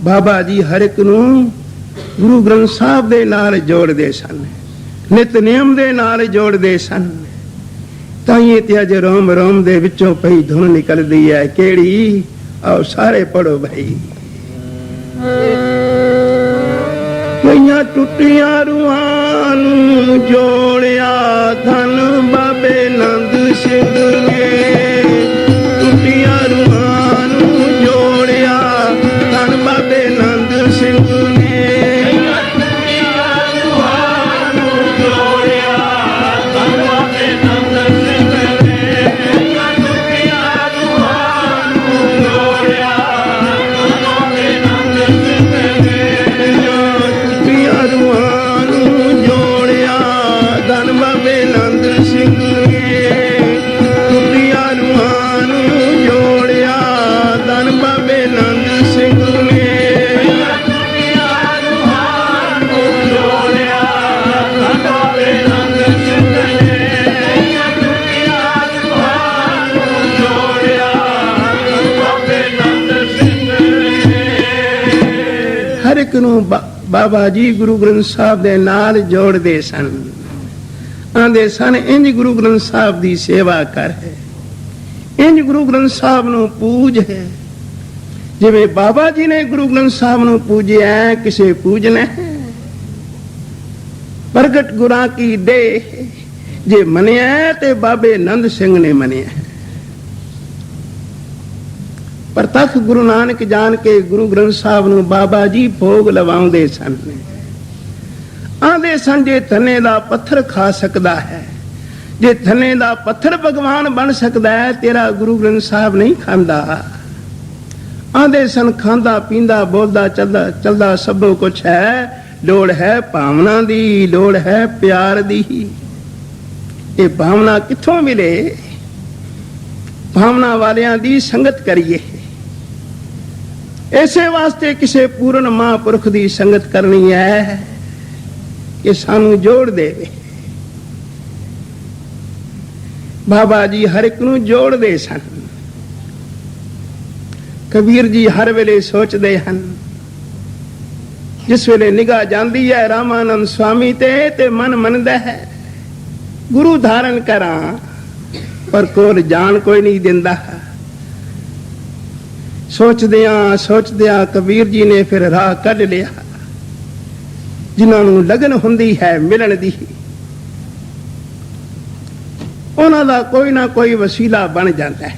ਬਾਬਾ ਜੀ ਹਰ ਇੱਕ ਨੂੰ ਗੁਰੂ ਗ੍ਰੰਥ ਸਾਹਿਬ ਦੇ ਨਾਲ ਜੋੜਦੇ ਸਨ, ਨਿਤ ਨਿਯਮ ਦੇ ਨਾਲ ਜੋੜਦੇ ਸਨ। ਤਾਂ ਇਹ ਤੇ ਅਜ ਰੋਮ ਰੋਮ ਦੇ ਵਿੱਚੋਂ ਪਈ ਧੁਨ ਨਿਕਲਦੀ ਹੈ ਕਿਹੜੀ? ਆਓ ਸਾਰੇ ਪੜੋ ਭਾਈ। ਕਈਆਂ ਟੁੱਟੀਆਂ ਰੂਹਾਂ ਨੂੰ ਜੋੜਿਆ ਧੰਨ ਬਾਬੇ ਨੰਦ ਸਿੰਘ ਨੇ। ਟੁੱਟੀਆਂ ਰੂਹਾਂ ਨੂੰ ਜੋੜਿਆ ਧੰਨ ਬਾਬੇ ਨੰਦ ਸਿੰਘ ਨੇ। ਨੂੰ ਬਾਬਾ ਜੀ ਗੁਰੂ ਗ੍ਰੰਥ ਸਾਹਿਬ ਦੇ ਨਾਲ ਜੋੜਦੇ ਸਨ। ਆਂਦੇ ਸਨ ਇੰਜ ਗੁਰੂ ਗ੍ਰੰਥ ਸਾਹਿਬ ਦੀ ਸੇਵਾ ਕਰ ਹੈ, ਇੰਜ ਗੁਰੂ ਗ੍ਰੰਥ ਸਾਹਿਬ ਨੂੰ ਪੂਜ ਹੈ ਜਿਵੇਂ ਬਾਬਾ ਜੀ ਨੇ ਗੁਰੂ ਗ੍ਰੰਥ ਸਾਹਿਬ ਨੂੰ ਪੂਜਿਆ ਕਿਸੇ ਪੂਜਣਾ। ਪ੍ਰਗਟ ਗੁਰਾਂ ਕੀ ਦੇ ਜੇ ਮੰਨਿਆ ਤੇ ਬਾਬੇ ਨੰਦ ਸਿੰਘ ਨੇ ਮੰਨਿਆ। ਪ੍ਰਤੱਖ ਗੁਰੂ ਨਾਨਕ ਜਾਣ ਕੇ ਗੁਰੂ ਗ੍ਰੰਥ ਸਾਹਿਬ ਨੂੰ ਬਾਬਾ ਜੀ ਭੋਗ ਲਵਾਉਂਦੇ ਸਨ। ਆਂਦੇ ਸਨ ਜੇ ਥੰਨੇ ਦਾ ਪੱਥਰ ਖਾ ਸਕਦਾ ਹੈ, ਜੇ ਥੰਨੇ ਦਾ ਪੱਥਰ ਭਗਵਾਨ ਬਣ ਸਕਦਾ ਹੈ, ਤੇਰਾ ਗੁਰੂ ਗ੍ਰੰਥ ਸਾਹਿਬ ਨਹੀਂ ਖਾਂਦਾ। ਆਂਦੇ ਸਨ ਖਾਂਦਾ ਪੀਂਦਾ ਬੋਲਦਾ ਚੱਲਦਾ ਸਭੋ ਕੁਛ ਹੈ, ਲੋੜ ਹੈ ਭਾਵਨਾ ਦੀ, ਲੋੜ ਹੈ ਪਿਆਰ ਦੀ। ਇਹ ਭਾਵਨਾ ਕਿੱਥੋਂ ਮਿਲੇ? ਭਾਵਨਾ ਵਾਲਿਆਂ ਦੀ ਸੰਗਤ ਕਰੀਏ। ਇਸੇ ਵਾਸਤੇ ਕਿਸੇ ਪੂਰਨ ਮਹਾਂਪੁਰਖ ਦੀ ਸੰਗਤ ਕਰਨੀ ਹੈ ਕਿ ਸਾਨੂੰ ਜੋੜ ਦੇਵੇ। ਬਾਬਾ ਜੀ ਹਰ ਇੱਕ ਨੂੰ ਜੋੜਦੇ ਸਨ। ਕਬੀਰ ਜੀ ਹਰ ਵੇਲੇ ਸੋਚਦੇ ਹਨ, ਜਿਸ ਵੇਲੇ ਨਿਗਾਹ ਜਾਂਦੀ ਹੈ ਰਾਮਾਨੰਦ ਸਵਾਮੀ ਤੇ ਮਨ ਮੰਨਦਾ ਹੈ ਗੁਰੂ ਧਾਰਨ ਕਰਾਂ, ਪਰ ਕੋਲ ਜਾਣ ਕੋਈ ਨਹੀਂ ਦਿੰਦਾ। ਸੋਚਦਿਆਂ ਕਬੀਰ ਜੀ ਨੇ ਫਿਰ ਰਾਹ ਕੱਢ ਲਿਆ। ਜਿਨ੍ਹਾਂ ਨੂੰ ਲਗਨ ਹੁੰਦੀ ਹੈ ਮਿਲਣ ਦੀ, ਉਹਨਾਂ ਦਾ ਕੋਈ ਨਾ ਕੋਈ ਵਸੀਲਾ ਬਣ ਜਾਂਦਾ ਹੈ।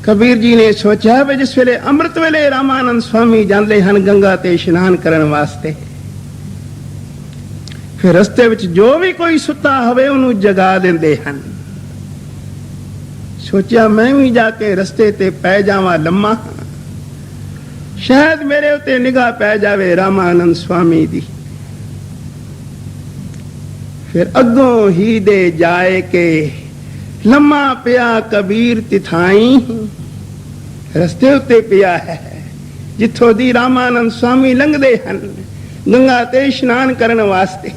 ਕਬੀਰ ਜੀ ਨੇ ਸੋਚਿਆ ਵੀ ਜਿਸ ਵੇਲੇ ਅੰਮ੍ਰਿਤ ਵੇਲੇ ਰਾਮਾਨੰਦ ਸਵਾਮੀ ਜਾਂਦੇ ਹਨ ਗੰਗਾ ਤੇ ਇਸ਼ਨਾਨ ਕਰਨ ਵਾਸਤੇ, ਫਿਰ ਰਸਤੇ ਵਿੱਚ ਜੋ ਵੀ ਕੋਈ ਸੁੱਤਾ ਹੋਵੇ ਉਹਨੂੰ ਜਗਾ ਦਿੰਦੇ ਹਨ। ਸੋਚਿਆ ਮੈਂ ਵੀ ਜਾ ਕੇ ਰਸਤੇ ਤੇ ਪੈ ਜਾਵਾਂ ਲੰਮਾ, ਸ਼ਾਇਦ ਮੇਰੇ ਉੱਤੇ ਨਿਗਾਹ ਪੈ ਜਾਵੇ ਰਾਮਾਨੰਦ ਸਵਾਮੀ ਦੀ। ਫਿਰ ਅੱਗੋਂ ਹੀ ਦੇ ਜਾਏ ਕਿ ਲੰਮਾ ਪਿਆ ਕਬੀਰ ਤਿਥਾਈ, ਰਸਤੇ ਉੱਤੇ ਪਿਆ ਹੈ ਜਿੱਥੋਂ ਦੀ ਰਾਮਾਨੰਦ ਸਵਾਮੀ ਲੰਘਦੇ ਹਨ ਗੰਗਾ ਤੇ ਇਸ਼ਨਾਨ ਕਰਨ ਵਾਸਤੇ।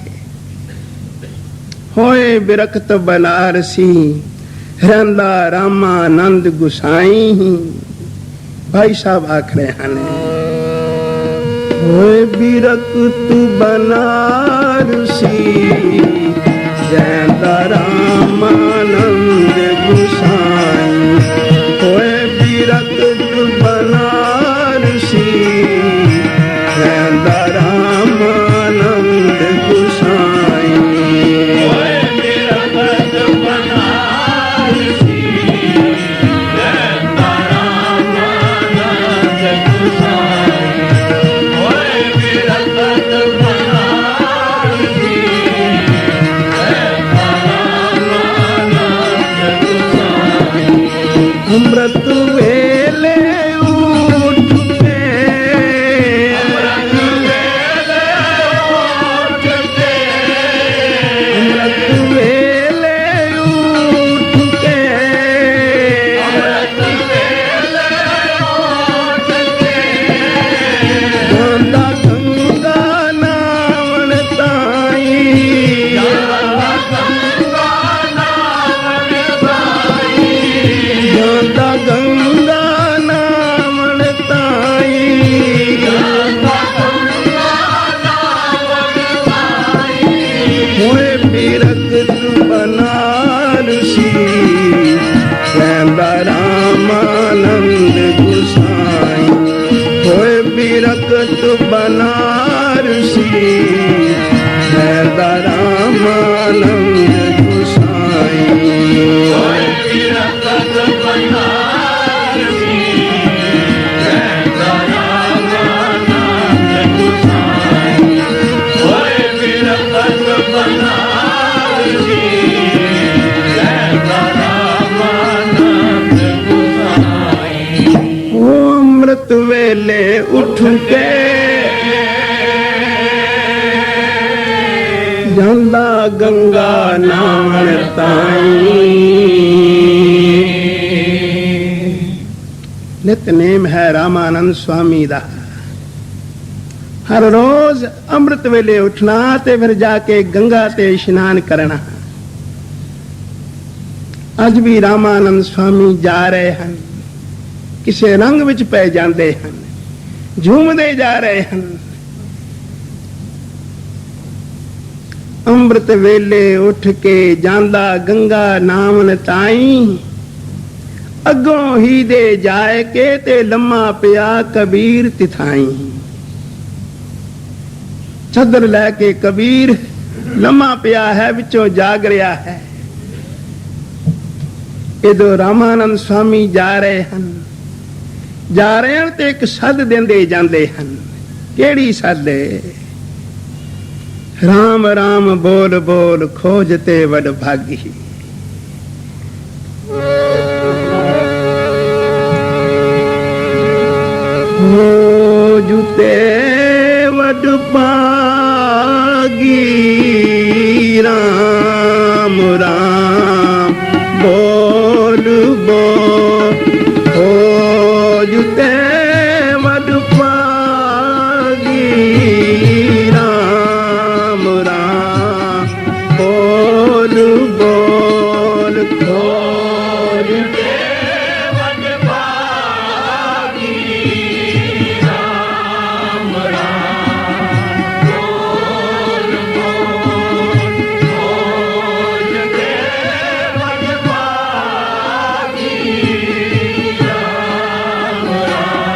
ਹੋਏ ਬਿਰਖਤ ਬਨਾਰਸੀ ਰਹਿੰਦਾ ਰਾਮਾਨੰਦ ਗੁਸਾਈ। ਭਾਈ ਸਾਹਿਬ ਆਖ ਰਹੇ ਹਨ, ਹੋਏ ਬਿਰਖਤ ਬਨਾਰਸੀ ਰਹਿੰਦਾ ਰਾਮਾਨੰਦ ਗੁਸਾਈ। ਹੋਏ ਬਿਰਖਤ ਬਨਾਰਸੀ ਰਹਿੰਦਾ ਰਾਮਾਨੰਦ ਗੁਸਾਈ। ਹੋਏ ਬਿਰਖਤ ਬਨਾਰਸੀ ਰਹਿੰਦਾ ਰਾਮਾਨੰਦ ਗੁਸਾਈ। ਹੋਏ ਬਿਰਖਤ ਬਨਾਰਸੀ ਰਹਿੰਦਾ ਰਾਮਾਨੰਦ ਗੁਸਾਈ। ਅੰਮ੍ਰਿਤ ਵੇਲੇ ਉੱਠ ਕੇ ਬਨਾਰਸੀ ਰਹਿੰਦਾ ਰਾਮਾਨੰਦ ਗੁਸਾਈ। ਹੋਏ ਬਿਰਖਤ ਬਨਾਰਸੀ ਰਹਿੰਦਾ ਰਾਮਾਨੰਦ ਗੁਸਾਈ। ਹੋਏ ਬਿਰਖਤ ਬਨਾਰਸੀ ਰਹਿੰਦਾ ਰਾਮਾਨੰਦ ਗੁਸਾਈ। ਹੋਏ ਬਿਰਖਤ ਬਨਾਰਸੀ ਰਹਿੰਦਾ ਰਾਮਾਨੰਦ ਗੁਸਾਈ। ਓ ਅੰਮ੍ਰਿਤ ਵੇਲੇ ਉੱਠ ਕੇ ਜਾਂਦਾ ਗੰਗਾ ਨਾਵਣ ਤਾਈ। ਨਿਤਨੇਮ ਹੈ ਰਾਮਾਨੰਦ ਸਵਾਮੀ ਦਾ। ਹਰ ਰੋਜ਼ ਅੰਮ੍ਰਿਤ ਵੇਲੇ ਉੱਠਣਾ ਤੇ ਫਿਰ ਜਾ ਕੇ ਗੰਗਾ ਤੇ ਇਸ਼ਨਾਨ ਕਰਨਾ। ਅੱਜ ਵੀ ਰਾਮਾਨੰਦ ਸਵਾਮੀ ਜਾ ਰਹੇ ਹਨ, ਕਿਸੇ ਰੰਗ ਵਿੱਚ ਪੈ ਜਾਂਦੇ ਹਨ, ਝੂਮਦੇ ਜਾ ਰਹੇ ਹਨ। ਅੰਮ੍ਰਿਤ ਵੇਲੇ ਉੱਠ ਕੇ ਜਾਂਦਾ ਗੰਗਾ ਨਾਵਣ ਤਾਈ। ਅੱਗੋਂ ਹੀ ਦੇ ਜਾਏ ਕੇ ਤੇ ਲੰਮਾ ਪਿਆ ਕਬੀਰ ਤਿਥਾਈ। ਚਾਦਰ ਲੈ ਕੇ ਕਬੀਰ ਲੰਮਾ ਪਿਆ ਹੈ, ਵਿੱਚੋਂ ਜਾਗ ਰਿਹਾ ਹੈ। ਇਦੋਂ ਰਾਮਾਨੰਦ ਸਵਾਮੀ ਜਾ ਰਹੇ ਹਨ। ਜਾ ਰਹੇ ਹਨ ਤੇ ਇੱਕ ਸੱਦ ਦਿੰਦੇ ਜਾਂਦੇ ਹਨ। ਕਿਹੜੀ ਸੱਦ? ਰਾਮ ਰਾਮ ਬੋਲ ਬੋਲ ਖੋਜ ਤੇ ਵਡ ਭਾਗੀ। ਖੋਜ ਤੇ ਵਡ ਭਾਗੀ। ਰਾਮ ਰਾਮ ਬੋਲ ਬੋਲ ਖੋਜ ਤੇ ਵਡ ਭਾਗੀ। ਰਾਮ ਰਾਮ ਬੋਲ ਬੋਲ ਖੋਜ ਤੇ ਵਡ ਭਾਗੀ। ਰਾਮ ਰਾਮ ਬੋਲ ਬੋਲ ਖੋਜ ਤੇ ਵਡ ਭਾਗੀ। ਰਾਮ ਰਾਮ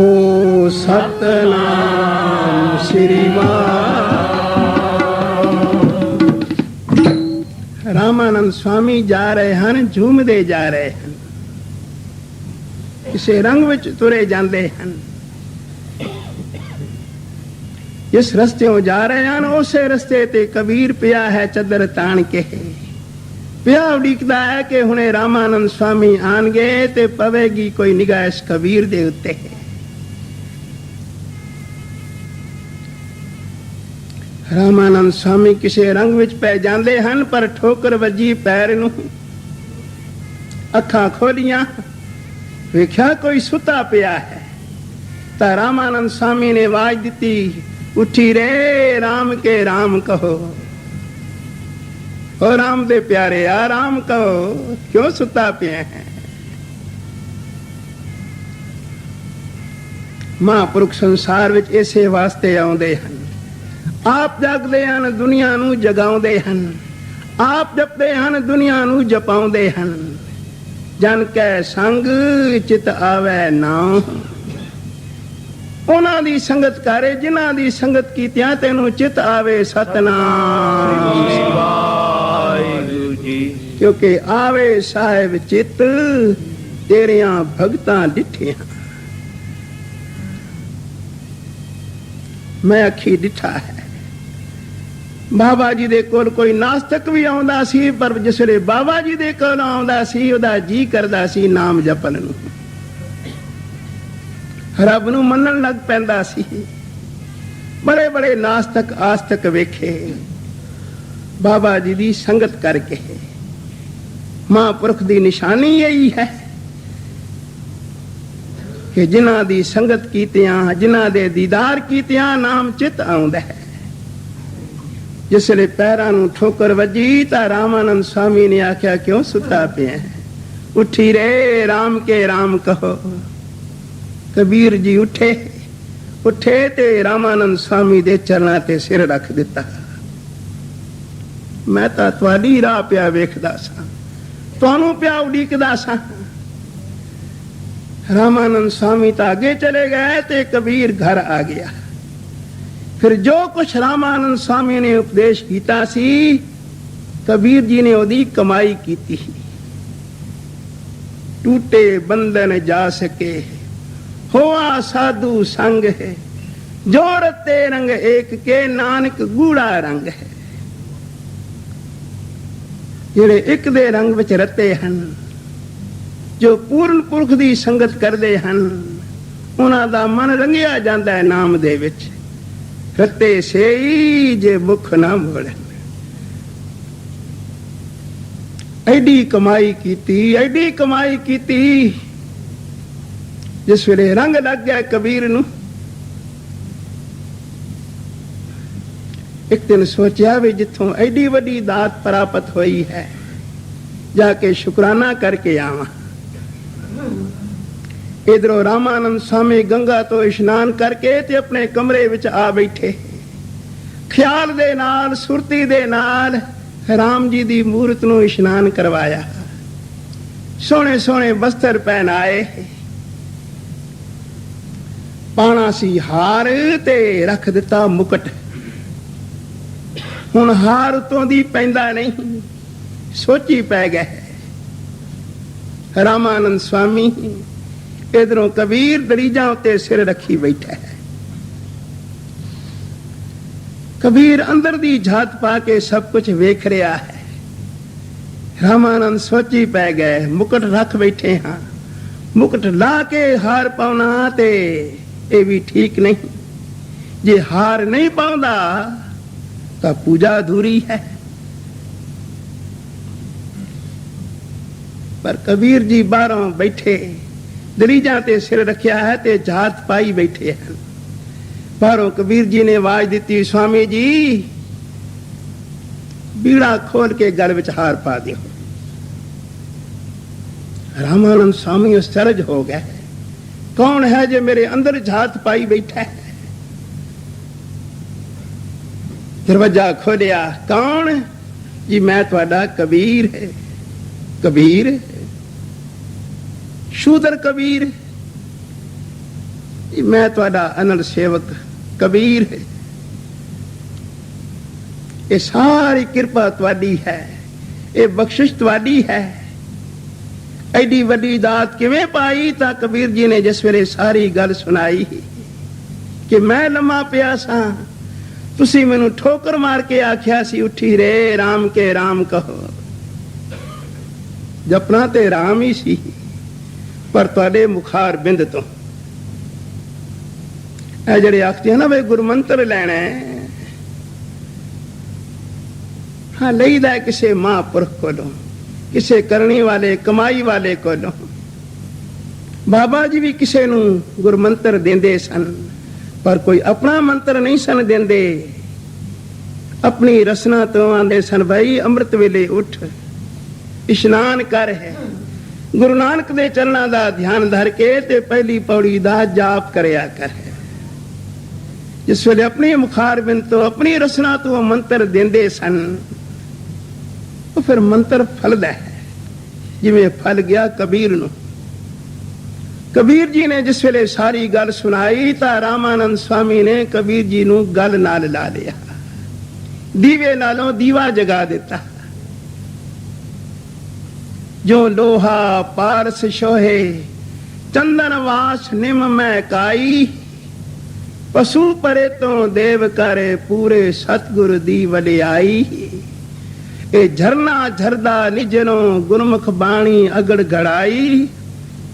हो सतनाम श्री ਰਾਮਾਨੰਦ ਸਵਾਮੀ ਜਾ ਰਹੇ ਹਨ, ਝੂਮਦੇ ਜਾ ਰਹੇ ਹਨ, ਕਿਸੇ ਰੰਗ ਵਿੱਚ ਤੁਰੇ ਜਾਂਦੇ ਹਨ। ਜਿਸ ਰਸਤਿਓਂ ਜਾ ਰਹੇ ਹਨ ਉਸੇ ਰਸਤੇ ਤੇ ਕਬੀਰ ਪਿਆ ਹੈ ਚੱਦਰ ਤਾਣ ਕੇ, ਪਿਆ ਉਡੀਕਦਾ ਹੈ ਕਿ ਹੁਣੇ ਰਾਮਾਨੰਦ ਸਵਾਮੀ ਆਣਗੇ ਤੇ ਪਵੇਗੀ ਕੋਈ ਨਿਗਾਹ ਇਸ ਕਬੀਰ ਦੇ ਉੱਤੇ। ਰਾਮਾਨੰਦ ਸਵਾਮੀ ਕਿਸੇ ਰੰਗ ਵਿੱਚ ਪੈ ਜਾਂਦੇ ਹਨ, ਪਰ ਠੋਕਰ ਵੱਜੀ ਪੈਰ ਨੂੰ। ਅੱਖਾਂ ਖੋਲੀਆਂ, ਵੇਖਿਆ ਕੋਈ ਸੁੱਤਾ ਪਿਆ ਹੈ। ਤਾਂ ਰਾਮਾਨੰਦ ਸਵਾਮੀ ਨੇ ਆਵਾਜ਼ ਦਿੱਤੀ, ਉੱਠੀ ਰੇ ਰਾਮ ਕੇ ਰਾਮ ਕਹੋ। ਓ ਰਾਮ ਦੇ ਪਿਆਰੇ ਆ ਰਾਮ ਕਹੋ, ਕਿਉਂ ਸੁੱਤਾ ਪਿਆ ਹੈ। ਮਹਾਂਪੁਰਖ ਸੰਸਾਰ ਵਿੱਚ ਇਸੇ ਵਾਸਤੇ ਆਉਂਦੇ ਹਨ। ਆਪ ਜਾਗਦੇ ਹਨ, ਦੁਨੀਆ ਨੂੰ ਜਗਾਉਂਦੇ ਹਨ। ਆਪ ਜਪਦੇ ਹਨ, ਦੁਨੀਆ ਨੂੰ ਜਪਾਉਂਦੇ ਹਨ। ਜਨ ਕੈ ਸੰਗ ਚਿਤ ਆਵੈ ਨਾਮ। ਉਹਨਾਂ ਦੀ ਸੰਗਤ ਕਰੇ ਜਿਨ੍ਹਾਂ ਦੀ ਸੰਗਤ ਕੀਤਿਆਂ ਤੈਨੂੰ ਚਿਤ ਆਵੇ ਸਤਨਾਮ ਵਾਹਿਗੁਰੂ ਜੀ। ਕਿਉਂਕਿ ਆਵੇ ਸਾਹਿਬ ਚਿਤ ਤੇਰੀਆਂ ਭਗਤਾਂ ਡਿਠੀਆਂ। ਮੈਂ ਅੱਖੀ ਡਿਠਾ ਹੈ। ਬਾਬਾ ਜੀ ਦੇ ਕੋਲ ਕੋਈ ਨਾਸਤਕ ਵੀ ਆਉਂਦਾ ਸੀ, ਪਰ ਜਿਸ ਵੇਲੇ ਬਾਬਾ ਜੀ ਦੇ ਕੋਲ ਆਉਂਦਾ ਸੀ ਉਹਦਾ ਜੀ ਕਰਦਾ ਸੀ ਨਾਮ ਜਪਣ ਨੂੰ, ਰੱਬ ਨੂੰ ਮੰਨਣ ਲੱਗ ਪੈਂਦਾ ਸੀ। ਬੜੇ ਬੜੇ ਨਾਸਤਕ ਆਸਤਕ ਵੇਖੇ ਬਾਬਾ ਜੀ ਦੀ ਸੰਗਤ ਕਰਕੇ। ਮਹਾਂਪੁਰਖ ਦੀ ਨਿਸ਼ਾਨੀ ਇਹੀ ਹੈ ਕਿ ਜਿਨ੍ਹਾਂ ਦੀ ਸੰਗਤ ਕੀਤਿਆਂ, ਜਿਨ੍ਹਾਂ ਦੇ ਦੀਦਾਰ ਕੀਤਿਆਂ ਨਾਮ ਚਿਤ ਆਉਂਦਾ ਹੈ। ਜਿਸ ਵੇਲੇ ਪੈਰਾਂ ਨੂੰ ਠੋਕਰ ਵੱਜੀ ਤਾਂ ਰਾਮਾਨੰਦ ਸਵਾਮੀ ਨੇ ਆਖਿਆ, ਕਿਉਂ ਸੁੱਤਾ ਪਿਆ, ਉੱਠੀ ਰੇ ਰਾਮ ਕੇ ਰਾਮ ਕਹੋ। ਕਬੀਰ ਜੀ ਉੱਠੇ ਤੇ ਰਾਮਾਨੰਦ ਸਵਾਮੀ ਦੇ ਚਰਨਾਂ ਤੇ ਸਿਰ ਰੱਖ ਦਿੱਤਾ। ਮੈਂ ਤਾਂ ਤੁਹਾਡੀ ਰਾਹ ਪਿਆ ਵੇਖਦਾ ਸਾਂ, ਤੁਹਾਨੂੰ ਪਿਆ ਉਡੀਕਦਾ ਸਾਂ। ਰਾਮਾਨੰਦ ਸਵਾਮੀ ਤਾਂ ਅੱਗੇ ਚਲੇ ਗਏ ਤੇ ਕਬੀਰ ਘਰ ਆ ਗਿਆ। ਫਿਰ ਜੋ ਕੁਛ ਰਾਮਾਨੰਦ ਸਵਾਮੀ ਨੇ ਉਪਦੇਸ਼ ਕੀਤਾ ਸੀ, ਕਬੀਰ ਜੀ ਨੇ ਉਹਦੀ ਕਮਾਈ ਕੀਤੀ। ਟੂਟੇ ਬੰਧਨ ਜਾ ਸਕੇ, ਹੋਆ ਸਾਧੂ ਸੰਗ ਹੈ, ਜੋ ਰਤੇ ਰੰਗ ਏਕ ਕੇ ਨਾਨਕ ਗੂੜਾ ਰੰਗ ਹੈ। ਜਿਹੜੇ ਇੱਕ ਦੇ ਰੰਗ ਵਿੱਚ ਰਤੇ ਹਨ, ਜੋ ਪੂਰਨ ਪੁਰਖ ਦੀ ਸੰਗਤ ਕਰਦੇ ਹਨ, ਉਹਨਾਂ ਦਾ ਮਨ ਰੰਗਿਆ ਜਾਂਦਾ ਹੈ ਨਾਮ ਦੇ ਵਿੱਚ। ਰਤੇ ਸੇਈ ਜੇ ਮੁਖ ਨਾ ਮੋੜਨ। ਐਡੀ ਕਮਾਈ ਕੀਤੀ। ਜਿਸ ਵੇਲੇ ਰੰਗ ਲੱਗ ਗਿਆ ਕਬੀਰ ਨੂੰ, ਇੱਕ ਦਿਨ ਸੋਚਿਆ ਵੀ ਜਿੱਥੋਂ ਐਡੀ ਵੱਡੀ ਦਾਤ ਪ੍ਰਾਪਤ ਹੋਈ ਹੈ, ਜਾ ਕੇ ਸ਼ੁਕਰਾਨਾ ਕਰਕੇ ਆਵਾਂ। ਇਧਰੋਂ ਰਾਮਾਨੰਦ ਸਵਾਮੀ ਗੰਗਾ ਤੋਂ ਇਸ਼ਨਾਨ ਕਰਕੇ ਤੇ ਆਪਣੇ ਕਮਰੇ ਵਿੱਚ ਆ ਬੈਠੇ। ਖਿਆਲ ਦੇ ਨਾਲ, ਸੁਰਤੀ ਦੇ ਨਾਲ ਰਾਮ ਜੀ ਦੀ ਮੂਰਤ ਨੂੰ ਇਸ਼ਨਾਨ ਕਰਵਾਇਆ। ਸੋਹਣੇ ਸੋਹਣੇ ਵਸਤਰ ਪਹਿਨਾਏ। ਪਾਣਾ ਸੀ ਹਾਰ ਤੇ ਰੱਖ ਦਿੱਤਾ ਮੁਕਟ। ਹੁਣ ਹਾਰ ਉਤੋਂ ਦੀ ਪੈਂਦਾ ਨਹੀਂ, ਸੋਚੀ ਪੈ ਗਏ। ਰਾਮਾਨੰਦ ਸਵਾਮੀ ਇਧਰੋਂ ਕਬੀਰ ਦਰੀਜਾਂ ਉੱਤੇ ਸਿਰ ਰੱਖੀ ਬੈਠਾ ਹੈ। ਕਬੀਰ ਅੰਦਰ ਦੀ ਝਾਤ ਪਾ ਕੇ ਸਭ ਕੁਝ ਵੇਖ ਰਿਹਾ ਹੈ। ਰਾਮਾਨੰਦ ਸੋਚੀ ਪੈ ਗਏ, ਮੁਕਟ ਰੱਖ ਬੈਠੇ ਹਾਂ, ਮੁਕਟ ਲਾ ਕੇ ਹਾਰ ਪਾਉਣਾ ਤੇ ਇਹ ਵੀ ਠੀਕ ਨਹੀਂ। ਜੇ ਹਾਰ ਨਹੀਂ ਪਾਉਂਦਾ ਤਾਂ ਪੂਜਾ ਅਧੂਰੀ ਹੈ। ਪਰ ਕਬੀਰ ਜੀ ਬਾਹਰੋਂ ਬੈਠੇ, ਦਰੀਜਾਂ ਤੇ ਸਿਰ ਰੱਖਿਆ ਹੈ ਤੇ ਝਾਤ ਪਾਈ ਬੈਠੇ ਹਨ। ਬਾਹਰੋਂ ਕਬੀਰ ਜੀ ਨੇ ਆਵਾਜ਼ ਦਿੱਤੀ, ਸਵਾਮੀ ਜੀ ਬੀੜਾ ਖੋਲ ਕੇ ਗਲ ਵਿੱਚ ਹਾਰ ਪਾ ਦਿਓ। ਰਾਮਾਨੰਦ ਸਵਾਮੀ ਅਚਰਜ ਹੋ ਗਏ, ਕੌਣ ਹੈ ਜੇ ਮੇਰੇ ਅੰਦਰ ਝਾਤ ਪਾਈ ਬੈਠਾ ਹੈ। ਦਰਵਾਜ਼ਾ ਖੋਲਿਆ, ਕੌਣ ਜੀ? ਮੈਂ ਤੁਹਾਡਾ ਕਬੀਰ ਹੈ। ਕਬੀਰ? ਸ਼ੂਦਰ ਕਬੀਰ? मैं तुहाडा अनल सेवक कबीर है। ये सारी कृपा तुहाडी है, ये बख्शिश तुहाडी है। एडी वड्डी दात किवें पाई? तां कबीर जी ने जिस वेले सारी गल सुनाई कि मैं लम्मा पिया सां, तुसी मैनू ठोकर मार के आख्या सी उठी रे राम के राम कहो। जपना ते राम ही सी, पर तुहाडे मुखार बिंद तो ਇਹ ਜਿਹੜੇ ਆਖਦੇ ਨਾ ਵੇ ਗੁਰਮੰਤਰ ਲੈਣਾ ਹਾਂ, ਲਈਦਾ ਕਿਸੇ ਮਹਾਂਪੁਰਖ ਕੋਲੋਂ, ਕਿਸੇ ਕਰਨੀ ਵਾਲੇ ਕਮਾਈ ਵਾਲੇ ਕੋਲੋਂ। ਬਾਬਾ ਜੀ ਵੀ ਕਿਸੇ ਨੂੰ ਗੁਰਮੰਤਰ ਦਿੰਦੇ ਸਨ, ਪਰ ਕੋਈ ਆਪਣਾ ਮੰਤਰ ਨਹੀਂ ਸਨ ਦਿੰਦੇ। ਆਪਣੀ ਰਸਨਾ ਤੋਂ ਆਂਦੇ ਸਨ, ਭਾਈ ਅੰਮ੍ਰਿਤ ਵੇਲੇ ਉੱਠ ਇਸ਼ਨਾਨ ਕਰ ਹੈ, ਗੁਰੂ ਨਾਨਕ ਦੇ ਚਰਨਾਂ ਦਾ ਧਿਆਨ ਧਰ ਕੇ ਤੇ ਪਹਿਲੀ ਪੌੜੀ ਦਾ ਜਾਪ ਕਰਿਆ ਕਰ। जिस वे अपने मुखार बिंद तो अपनी रसना तो मंत्र देंदे सन, तो फिर मंत्र फलदा है जिवें फल गया कबीर नूं। कबीर जी ने जिस वेले सारी गल सुनाई तां रामानंद स्वामी ने कबीर जी नूं गल नाल ला लिया, दीवे नालों दीवा जगा दिता। जो लोहा पारस शोहे चंदन वास निम मैं काई, पशु परे तो देव करे पूरे सतगुरु दी वलियाई। ए झरना झरदा निजनो गुरमुख बाणी अगड़ गड़ाई,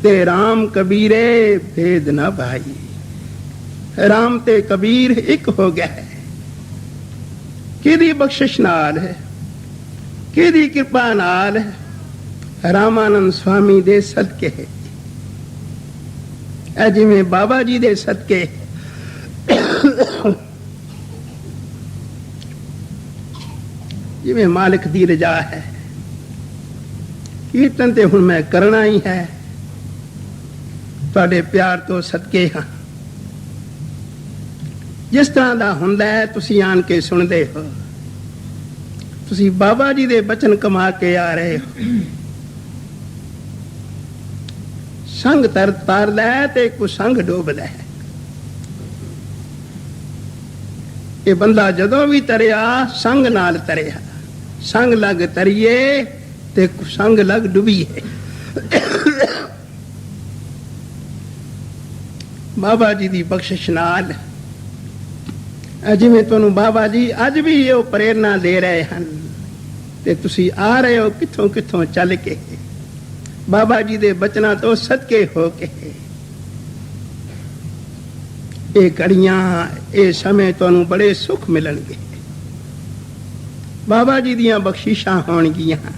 ते राम कबीरे भेद न भाई। राम ते कबीर एक हो गया है। किदी बख्शिश नाल है, किदी कृपा नाल है? रामानंद स्वामी दे सदके है। जिवें बाबा जी दे सदके जिवें मालिक दी रजा है। कीर्तन ते हुण मैं करना ही है, तुहाडे प्यार तो सदके हां। जिस तरह दा हुंदा है तुसीं आन के सुणदे हो। तुसीं बाबा जी दे बचन कमा के आ रहे हो। संग तारदा है ते कुसंग डोबदा है। ये बंदा जदों भी तरिया संग नाल तरिया, संग लग तरिए ते संग लग डुबीए। बाबा जी दी बख्शिश नाल जिवें तुहानूं बाबा जी अज भी ये प्रेरणा दे रहे हैं, ते तुसीं आ रहे हो कित्थों कित्थों चल के बाबा जी दे बचना तो सदके हो के। ये घड़ियां ये समय तुहानूं बड़े सुख मिलणगे, बाबा जी दियां बख्शिशां होणगियां।